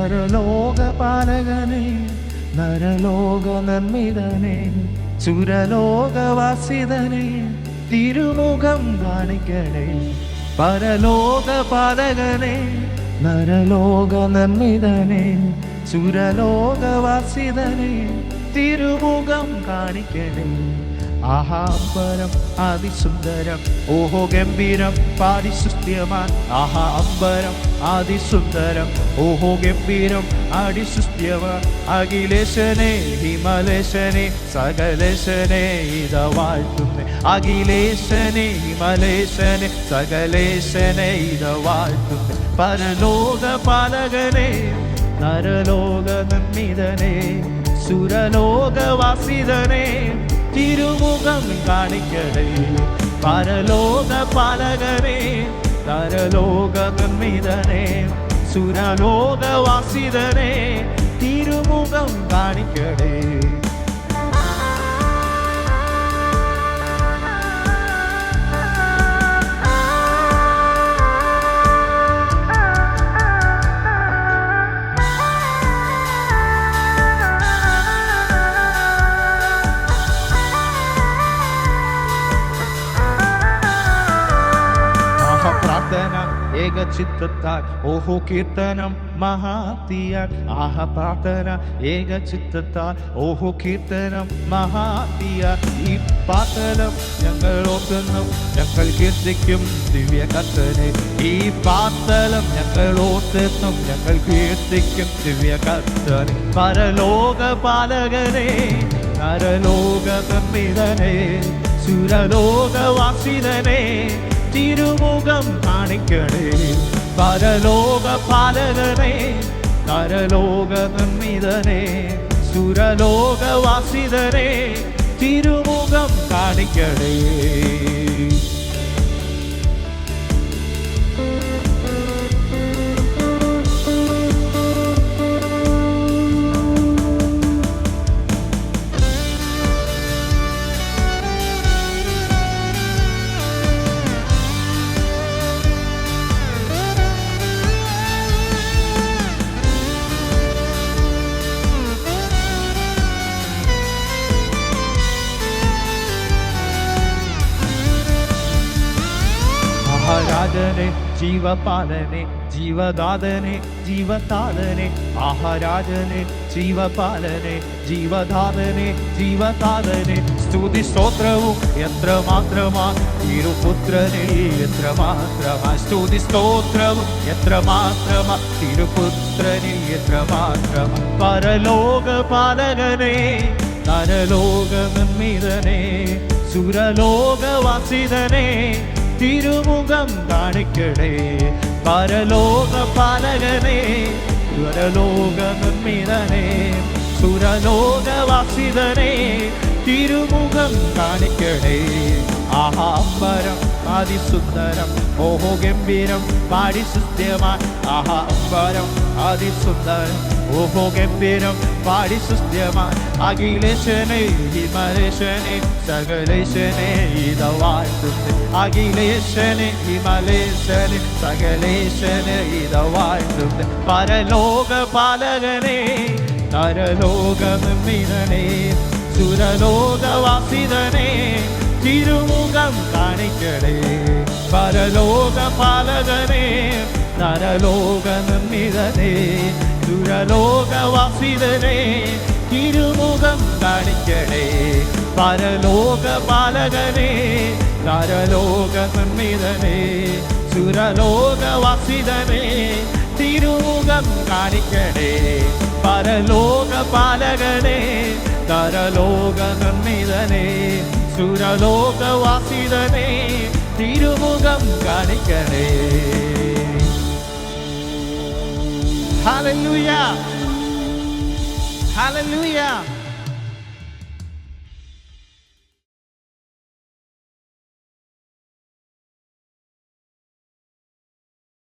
പരലോകപാലകനെ നരലോക നിർമ്മിതനെ സുരലോകവാസിതനെ തിരുമുഖം കാണിക്കണേ. പരലോകപാലകനെ നരലോക നിർമ്മിതനെ സുരലോകവാസിതനെ തിരുമുഖം കാണിക്കണേ. ആഹാംബരം അതിസുന്ദരം ഓഹോ ഗംഭീരം പാരിശുദ്ധ്യമാൻ. ആഹാംബരം അതിസുന്ദരം ഓഹോ ഗംഭീരം അടിസുദ്ധ്യമാൻ. അഖിലേശനെ ഹിമലേശനെ സകലേശനെ ഇത വാഴ്ത്തുന്നു. അഖിലേശനെ ഹിമലേശനെ സകലേശനെ ഇത വാഴ്ത്തുന്നു. പരലോകപാലകനെ നരലോക നിർമ്മിതനെ സുരലോകവാസിതനെ തിരുമുഖം കാണിക്കണേ. പരലോകപാലകനെ നരലോക നിർമ്മിതനെ സുരലോകവാസിതനെ തിരുമുഖം കാണിക്കണേ. പ്രാർത്ഥന ഏകചിത്തത്താൽ ഓഹോ കീർത്തനം മഹാത്തിയാൽ. ആഹ പ്രാർത്ഥന ഏകചിത്തത്താൽ ഓഹോ കീർത്തനം മഹാത്തിയാൽ. ഈ പാത്തലം ഞങ്ങൾ ഓർക്കുന്നു ഞങ്ങൾ കീർത്തിക്കും ദിവ്യ കർത്തനെ. ഈ പാത്തലം ഞങ്ങൾ ഓർക്കുന്നു ഞങ്ങൾ കീർത്തിക്കും ദിവ്യ കർത്തനെ. പരലോകപാലകനെ നരലോക നിർമ്മിതനെ സുരലോകവാസിതനെ തിരുമുഖം കാണിക്കണേ. പരലോകപാലകനെ നരലോക നിർമ്മിതനെ സുരലോകവാസിതനെ തിരുമുഖം കാണിക്കണേ. ആഹാരാജനെ ജീവപാലനെ ജീവദാതനെ ജീവതാതനെ. ആഹാരാജനെ ജീവപാലനെ ജീവദാതനെ ജീവതാതനെ. സ്തുതി സ്തോത്രവും എത്രമാത്രമാ തിരുപുത്രനിൽ എത്രമാത്രമാ. സ്തുതി സ്തോത്രവും എത്രമാത്രമാ തിരുപുത്രനിൽ എത്രമാത്രമാ. പരലോകപാലകനെ നരലോക നിർമ്മിതനെ സുരലോകവാസിതനെ തിരുമുഖം കാണിക്കണേ. പരലോകപാലകനെ സുരലോക നിർമ്മിതനെ സുരലോകവാസിതനെ തിരുമുഖം കാണിക്കണേ. ആഹാംബരം അതിസുന്ദരം ഓഹോ ഗംഭീരം പാരിശുദ്ധ്യമാൻ. ആഹാംബരം അതിസുന്ദരം ഓഹോ ഗംഭീരം പാരിശുദ്ധ്യമാൻ. അഖിലേശനെ ഹിമലേശനെ സകലേശനെ ഇത വാഴ്ത്തുന്നു. അഖിലേശനെ ഹിമലേശനെ സകലേശനെ ഇത വാഴ്ത്തുന്നു. പരലോകപാലകനെ നരലോക നിർമ്മിതനെ സുരലോകവാസിതനെ തിരുമുഖം കാണിക്കണേ. പരലോകപാലകനെ നരലോക നിർമ്മിതനെ സുരലോകവാസിതനെ തിരുമുഖം കാണിക്കണേ. പരലോകപാലകനെ നരലോക നിർമ്മിതനെ സുരലോകവാസിതനെ തിരുമുഖം കാണിക്കണേ. പരലോകപാലകനെ നരലോക നിർമ്മിതനെ സുരലോകവാസിതനെ തിരുമുഖം കാണിക്കണേ. Hallelujah hallelujah.